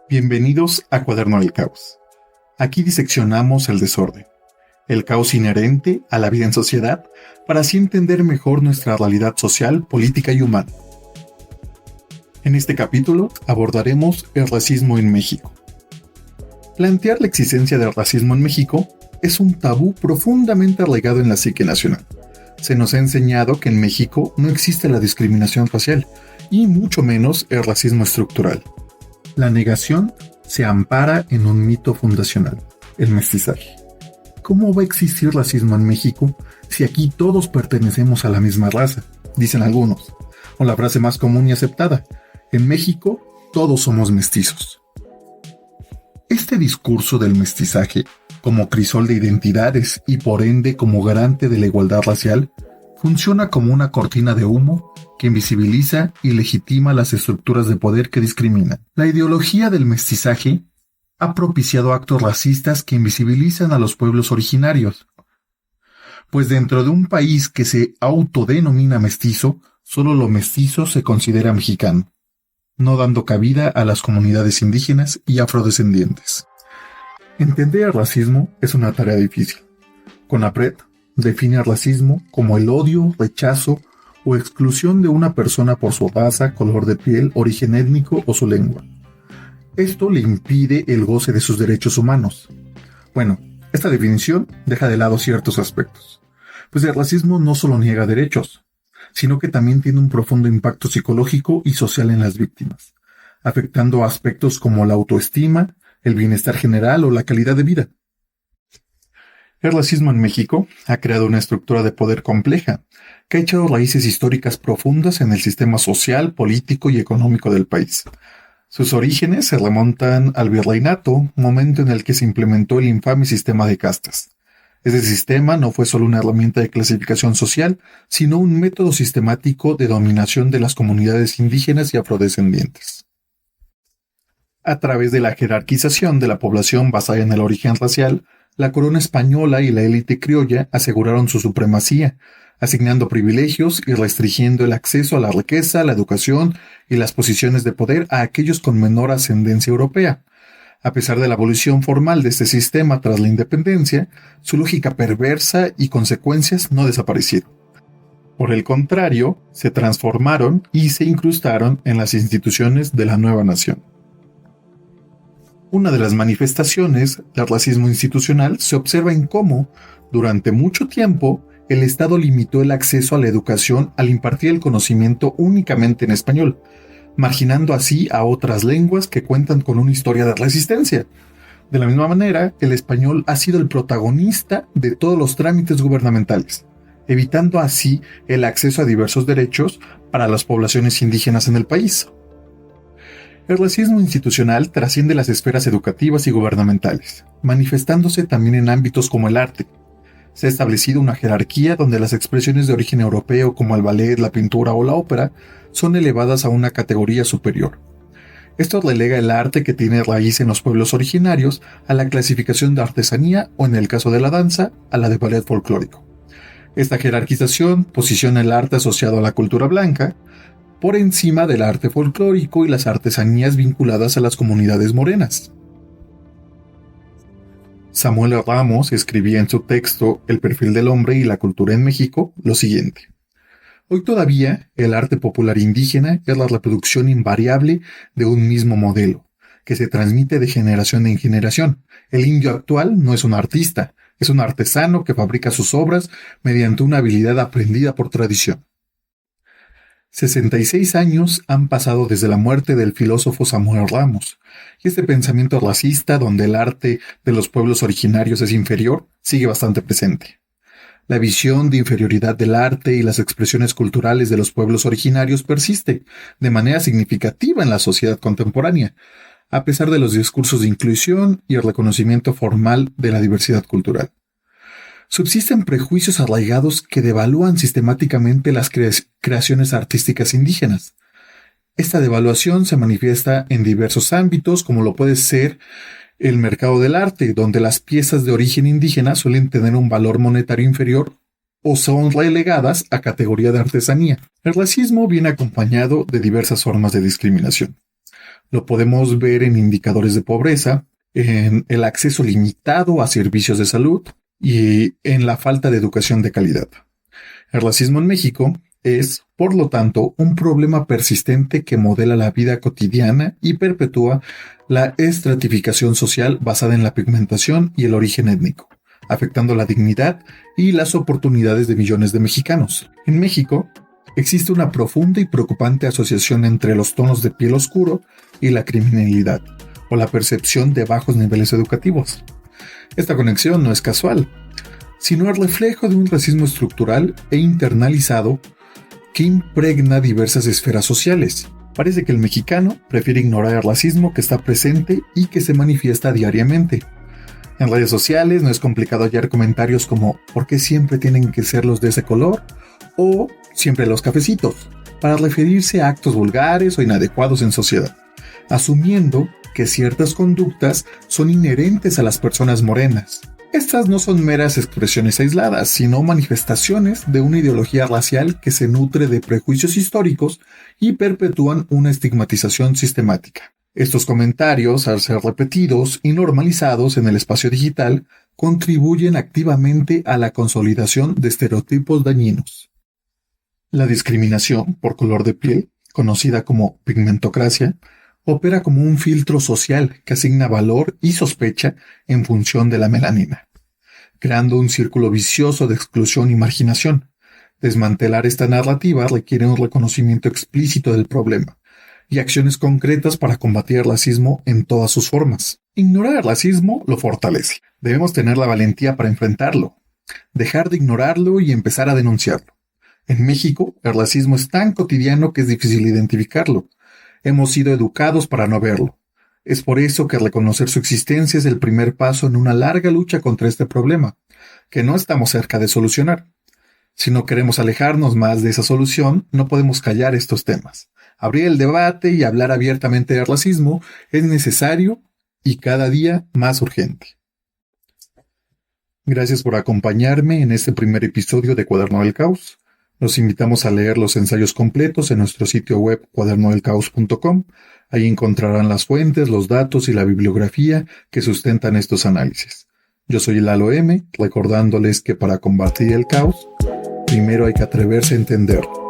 Bienvenidos a Cuaderno del Caos. Aquí diseccionamos el desorden, el caos inherente a la vida en sociedad, para así entender mejor nuestra realidad social, política y humana. En este capítulo abordaremos el racismo en México. Plantear la existencia del racismo en México es un tabú profundamente arraigado en la psique nacional. Se nos ha enseñado que en México no existe la discriminación racial, y mucho menos el racismo estructural. La negación se ampara en un mito fundacional, el mestizaje. ¿Cómo va a existir racismo en México si aquí todos pertenecemos a la misma raza? Dicen algunos. O la frase más común y aceptada: en México todos somos mestizos. Este discurso del mestizaje, como crisol de identidades y por ende como garante de la igualdad racial, funciona como una cortina de humo que invisibiliza y legitima las estructuras de poder que discriminan. La ideología del mestizaje ha propiciado actos racistas que invisibilizan a los pueblos originarios, pues dentro de un país que se autodenomina mestizo, solo lo mestizo se considera mexicano, no dando cabida a las comunidades indígenas y afrodescendientes. Entender el racismo es una tarea difícil. CONAPRED define el racismo como el odio, rechazo o exclusión de una persona por su raza, color de piel, origen étnico o su lengua. Esto le impide el goce de sus derechos humanos. Bueno, esta definición deja de lado ciertos aspectos, pues el racismo no solo niega derechos, sino que también tiene un profundo impacto psicológico y social en las víctimas, afectando aspectos como la autoestima, el bienestar general o la calidad de vida. El racismo en México ha creado una estructura de poder compleja, que ha echado raíces históricas profundas en el sistema social, político y económico del país. Sus orígenes se remontan al virreinato, momento en el que se implementó el infame sistema de castas. Ese sistema no fue solo una herramienta de clasificación social, sino un método sistemático de dominación de las comunidades indígenas y afrodescendientes. A través de la jerarquización de la población basada en el origen racial, la corona española y la élite criolla aseguraron su supremacía, asignando privilegios y restringiendo el acceso a la riqueza, la educación y las posiciones de poder a aquellos con menor ascendencia europea. A pesar de la abolición formal de este sistema tras la independencia, su lógica perversa y consecuencias no desaparecieron. Por el contrario, se transformaron y se incrustaron en las instituciones de la nueva nación. Una de las manifestaciones del racismo institucional se observa en cómo, durante mucho tiempo, el Estado limitó el acceso a la educación al impartir el conocimiento únicamente en español, marginando así a otras lenguas que cuentan con una historia de resistencia. De la misma manera, el español ha sido el protagonista de todos los trámites gubernamentales, evitando así el acceso a diversos derechos para las poblaciones indígenas en el país. El racismo institucional trasciende las esferas educativas y gubernamentales, manifestándose también en ámbitos como el arte. Se ha establecido una jerarquía donde las expresiones de origen europeo como el ballet, la pintura o la ópera son elevadas a una categoría superior. Esto relega el arte que tiene raíz en los pueblos originarios a la clasificación de artesanía o, en el caso de la danza, a la de ballet folclórico. Esta jerarquización posiciona el arte asociado a la cultura blanca por encima del arte folclórico y las artesanías vinculadas a las comunidades morenas. Samuel Ramos escribía en su texto El perfil del hombre y la cultura en México lo siguiente: hoy todavía el arte popular indígena es la reproducción invariable de un mismo modelo, que se transmite de generación en generación. El indio actual no es un artista, es un artesano que fabrica sus obras mediante una habilidad aprendida por tradición. 66 años han pasado desde la muerte del filósofo Samuel Ramos, y este pensamiento racista, donde el arte de los pueblos originarios es inferior, sigue bastante presente. La visión de inferioridad del arte y las expresiones culturales de los pueblos originarios persiste de manera significativa en la sociedad contemporánea, a pesar de los discursos de inclusión y el reconocimiento formal de la diversidad cultural. Subsisten prejuicios arraigados que devalúan sistemáticamente las creaciones artísticas indígenas. Esta devaluación se manifiesta en diversos ámbitos, como lo puede ser el mercado del arte, donde las piezas de origen indígena suelen tener un valor monetario inferior o son relegadas a categoría de artesanía. El racismo viene acompañado de diversas formas de discriminación. Lo podemos ver en indicadores de pobreza, en el acceso limitado a servicios de salud y en la falta de educación de calidad. El racismo en México es, por lo tanto, un problema persistente que modela la vida cotidiana y perpetúa la estratificación social basada en la pigmentación y el origen étnico, afectando la dignidad y las oportunidades de millones de mexicanos. En México, existe una profunda y preocupante asociación entre los tonos de piel oscuro y la criminalidad, o la percepción de bajos niveles educativos. Esta conexión no es casual, sino el reflejo de un racismo estructural e internalizado que impregna diversas esferas sociales. Parece que el mexicano prefiere ignorar el racismo que está presente y que se manifiesta diariamente. En redes sociales no es complicado hallar comentarios como ¿por qué siempre tienen que ser los de ese color? O siempre los cafecitos, para referirse a actos vulgares o inadecuados en sociedad, asumiendo que ciertas conductas son inherentes a las personas morenas. Estas no son meras expresiones aisladas, sino manifestaciones de una ideología racial que se nutre de prejuicios históricos y perpetúan una estigmatización sistemática. Estos comentarios, al ser repetidos y normalizados en el espacio digital, contribuyen activamente a la consolidación de estereotipos dañinos. La discriminación por color de piel, conocida como pigmentocracia, opera como un filtro social que asigna valor y sospecha en función de la melanina, creando un círculo vicioso de exclusión y marginación. Desmantelar esta narrativa requiere un reconocimiento explícito del problema y acciones concretas para combatir el racismo en todas sus formas. Ignorar el racismo lo fortalece. Debemos tener la valentía para enfrentarlo, dejar de ignorarlo y empezar a denunciarlo. En México, el racismo es tan cotidiano que es difícil identificarlo. Hemos sido educados para no verlo. Es por eso que reconocer su existencia es el primer paso en una larga lucha contra este problema, que no estamos cerca de solucionar. Si no queremos alejarnos más de esa solución, no podemos callar estos temas. Abrir el debate y hablar abiertamente del racismo es necesario y cada día más urgente. Gracias por acompañarme en este primer episodio de Cuaderno del Caos. Los invitamos a leer los ensayos completos en nuestro sitio web cuadernodelcaos.com. Ahí encontrarán las fuentes, los datos y la bibliografía que sustentan estos análisis. Yo soy Lalo M, recordándoles que para combatir el caos, primero hay que atreverse a entenderlo.